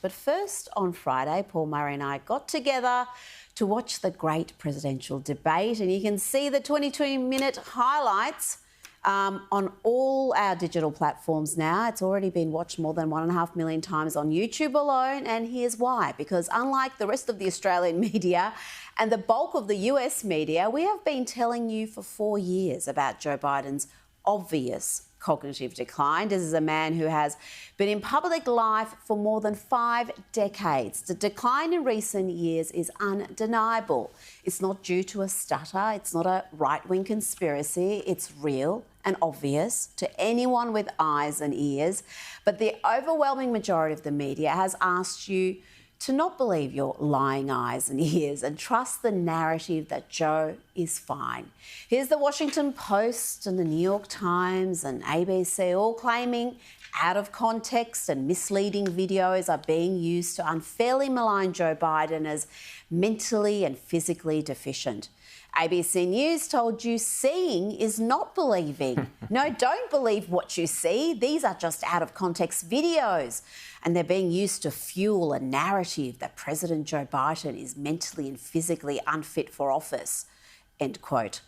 But first, on Friday, Paul Murray and I got together to watch the great presidential debate, and you can see the 22-minute highlights on all our digital platforms now. It's already been watched more than 1.5 million times on YouTube alone, and here's why. Because unlike the rest of the Australian media and the bulk of the US media, we have been telling you for 4 years about Joe Biden's obvious cognitive decline. This is a man who has been in public life for more than 5 decades. The decline in recent years is undeniable. It's not due to a stutter. It's not a right-wing conspiracy. It's real and obvious to anyone with eyes and ears. But the overwhelming majority of the media has asked you to not believe your lying eyes and ears and trust the narrative that Joe is fine. Here's the Washington Post and the New York Times and ABC all claiming out of context and misleading videos are being used to unfairly malign Joe Biden as mentally and physically deficient. ABC News told you seeing is not believing. No, don't believe what you see. These are just out of context videos. And they're being used to fuel a narrative that President Joe Biden is mentally and physically unfit for office. End quote.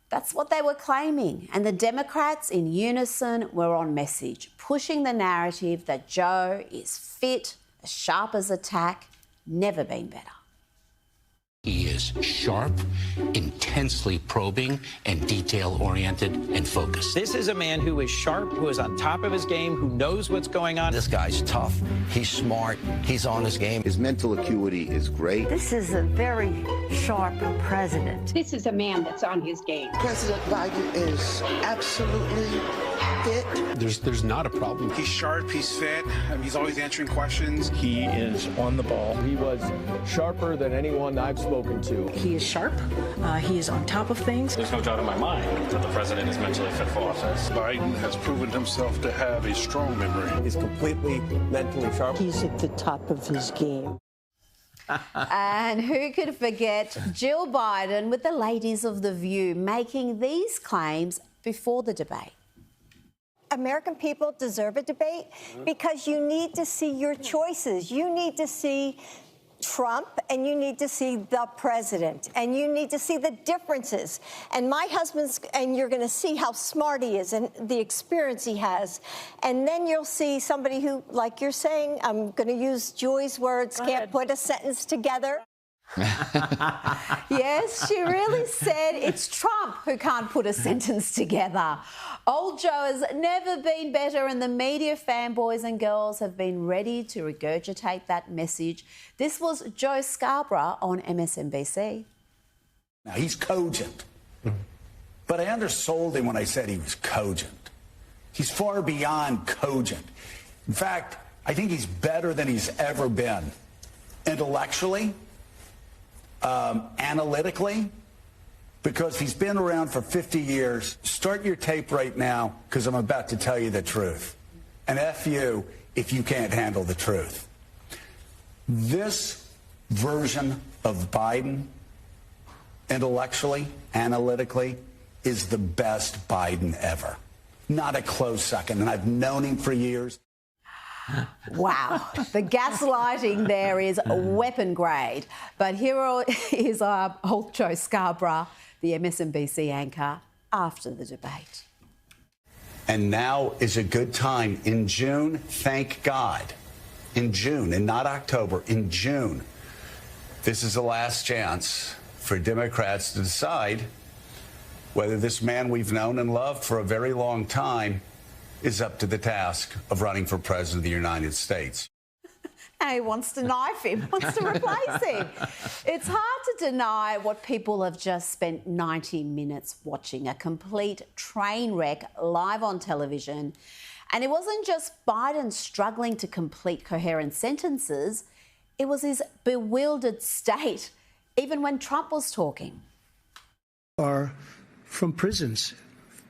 That's what they were claiming. And the Democrats in unison were on message, pushing the narrative that Joe is fit, as sharp as a tack, never been better. He is sharp, intensely probing, and detail-oriented and focused. This is a man who is sharp, who is on top of his game, who knows what's going on. This guy's tough. He's smart. He's on his game. His mental acuity is great. This is a very sharp president. This is a man that's on his game. President Biden is absolutely fit. There's not a problem. He's sharp, he's fit, he's always answering questions. He is on the ball. He was sharper than anyone I've spoken to. He is sharp. He is on top of things. There's no doubt in my mind that the president is mentally fit for office. Biden has proven himself to have a strong memory. He's completely mentally sharp. He's at the top of his game. And who could forget Jill Biden with the ladies of The View making these claims before the debate. American people deserve a debate because you need to see your choices. You need to see Trump and you need to see the president and you need to see the differences. And my husband's, and you're going to see how smart he is and the experience he has. And then you'll see somebody who, like you're saying, I'm going to use Joy's words, can't put a sentence together. Yes, she really said it's Trump who can't put a sentence together. Old Joe has never been better, and the media fanboys and girls have been ready to regurgitate that message. This was Joe Scarborough on MSNBC. Now, he's cogent, but I undersold him when I said he was cogent. He's far beyond cogent. In fact, I think he's better than he's ever been. Intellectually, analytically, because he's been around for 50 years. Start your tape right now, because I'm about to tell you the truth. And F you if you can't handle the truth. This version of Biden, intellectually, analytically, is the best Biden ever. Not a close second, and I've known him for years. Wow, the gaslighting there is weapon grade. But here is our old Joe Scarborough, the MSNBC anchor, after the debate. And now is a good time. In June, thank God, in June, and not October, in June, this is the last chance for Democrats to decide whether this man we've known and loved for a very long time is up to the task of running for president of the United States. And he wants to knife him, wants to replace him. It's hard to deny what people have just spent 90 minutes watching, a complete train wreck live on television. And it wasn't just Biden struggling to complete coherent sentences, it was his bewildered state, even when Trump was talking. Are from prisons.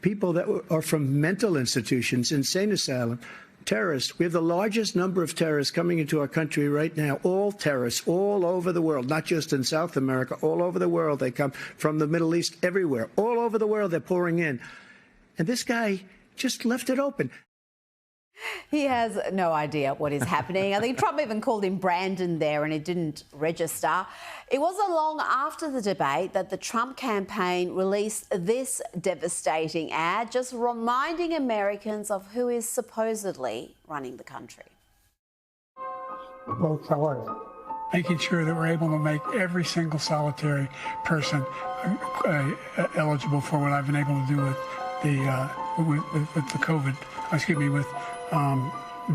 People that are from mental institutions, insane asylum, terrorists. We have the largest number of terrorists coming into our country right now, all terrorists, all over the world, not just in South America, all over the world. They come from the Middle East, everywhere. All over the world, they're pouring in. And this guy just left it open. He has no idea what is happening. I think Trump even called him Brandon there and it didn't register. It wasn't long after the debate that the Trump campaign released this devastating ad, just reminding Americans of who is supposedly running the country. Vote for it. Making sure that we're able to make every single solitary person eligible for what I've been able to do with the COVID, with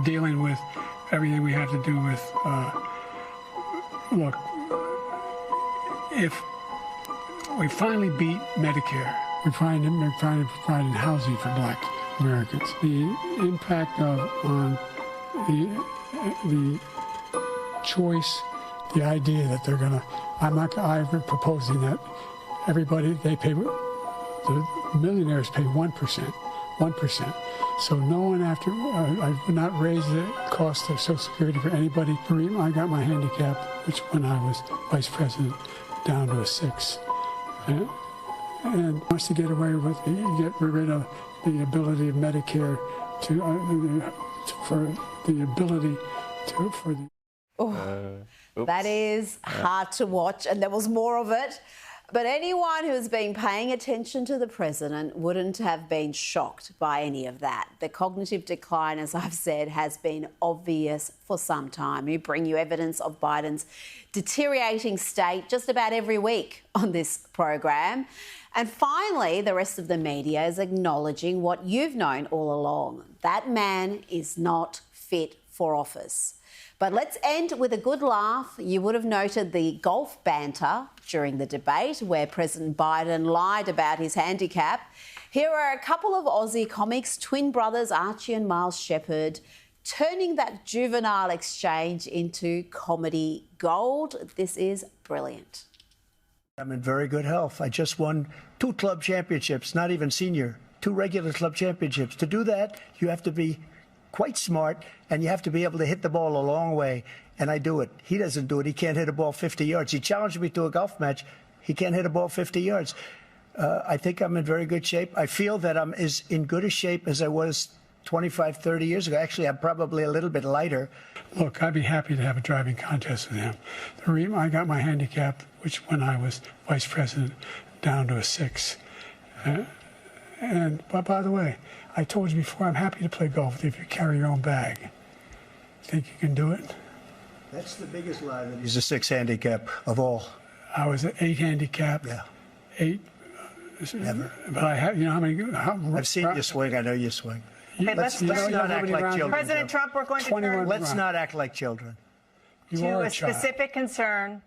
dealing with everything we have to do with, look, if we finally beat Medicare, we're trying to provide housing for Black Americans. The impact on the choice, the idea that they're going to, I've been proposing that everybody, the millionaires pay 1%. So no one after, I would not raise the cost of Social Security for anybody. I got my handicap, which when I was vice president, down to a 6. And wants to get away with, get rid of the ability of Medicare That is hard to watch, and there was more of it. But anyone who has been paying attention to the president wouldn't have been shocked by any of that. The cognitive decline, as I've said, has been obvious for some time. We bring you evidence of Biden's deteriorating state just about every week on this program. And finally, the rest of the media is acknowledging what you've known all along. That man is not fit for office. But let's end with a good laugh. You would have noted the golf banter during the debate where President Biden lied about his handicap. Here are a couple of Aussie comics, twin brothers Archie and Miles Shepherd, turning that juvenile exchange into comedy gold. This is brilliant. I'm in very good health. I just won 2 club championships, not even senior, 2 regular club championships. To do that, you have to be quite smart, and you have to be able to hit the ball a long way, and I do it. He doesn't do it. He can't hit a ball 50 yards. He challenged me to a golf match. He can't hit a ball 50 yards. I think I'm in very good shape. I feel that I'm as in good a shape as I was 25, 30 years ago. Actually, I'm probably a little bit lighter. Look, I'd be happy to have a driving contest with him. The reason I got my handicap, which when I was vice president, down to a 6. But by the way, I told you before, I'm happy to play golf with you if you carry your own bag. Think you can do it? That's the biggest lie that he's a 6 handicap of all. I was an 8 handicap. Yeah. 8. Never. But I have, how many? I've seen you swing. I know you swing. Okay, let's not act like children. President Trump, we're going to turn. Let's not act like children. To a specific concern